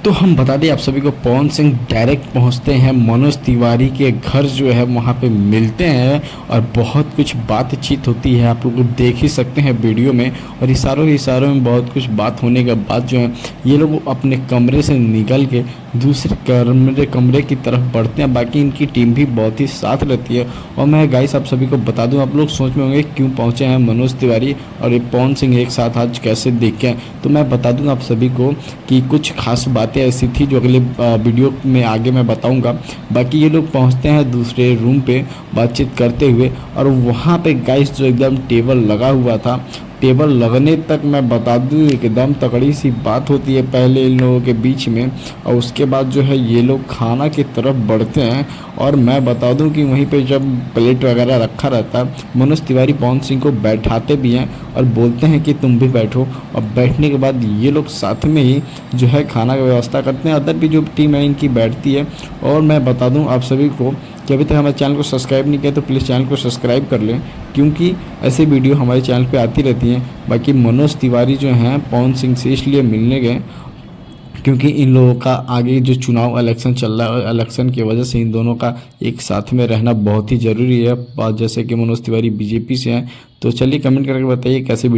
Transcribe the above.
तो हम बता दें आप सभी को, पवन सिंह डायरेक्ट पहुंचते हैं मनोज तिवारी के घर जो है वहां पे मिलते हैं और बहुत कुछ बातचीत होती है। आप लोग देख ही सकते हैं वीडियो में। और इशारों इशारों में बहुत कुछ बात होने के बाद जो है ये लोग अपने कमरे से निकल के दूसरे कमरे की तरफ बढ़ते हैं। बाकी इनकी टीम भी बहुत ही साथ रहती है। और मैं गाइस आप सभी को बता दूं, आप लोग सोच में होंगे क्यों पहुंचे हैं मनोज तिवारी और ये पवन सिंह एक साथ आज कैसे देखे हैं। तो मैं बता दूं आप सभी को कि कुछ खास बातें ऐसी थी जो अगले वीडियो में आगे मैं बताऊंगा। बाकी ये लोग पहुंचते हैं दूसरे रूम पे बातचीत करते हुए, और वहाँ पे गाइस जो एकदम टेबल लगा हुआ था, टेबल लगने तक मैं बता दूं एकदम तगड़ी सी बात होती है पहले इन लोगों के बीच में, और उसके बाद जो है ये लोग खाना की तरफ बढ़ते हैं। और मैं बता दूं कि वहीं पे जब प्लेट वगैरह रखा रहता है, मनोज तिवारी पवन सिंह को बैठाते भी हैं और बोलते हैं कि तुम भी बैठो। और बैठने के बाद ये लोग साथ में ही जो है खाना की व्यवस्था करते हैं। अदर भी जो टीम है इनकी बैठती है। और मैं बता दूं आप सभी को कि अभी तक हमारे चैनल को सब्सक्राइब नहीं किया तो प्लीज़ चैनल को सब्सक्राइब कर लें, क्योंकि ऐसे वीडियो हमारे चैनल पे आती रहती हैं। बाकी मनोज तिवारी जो हैं पवन सिंह से इसलिए मिलने गए क्योंकि इन लोगों का आगे जो चुनाव इलेक्शन चल रहा है, इलेक्शन की वजह से इन दोनों का एक साथ में रहना बहुत ही ज़रूरी है। जैसे कि मनोज तिवारी बीजेपी से हैं। तो चलिए कमेंट करके बताइए कैसे वीडियो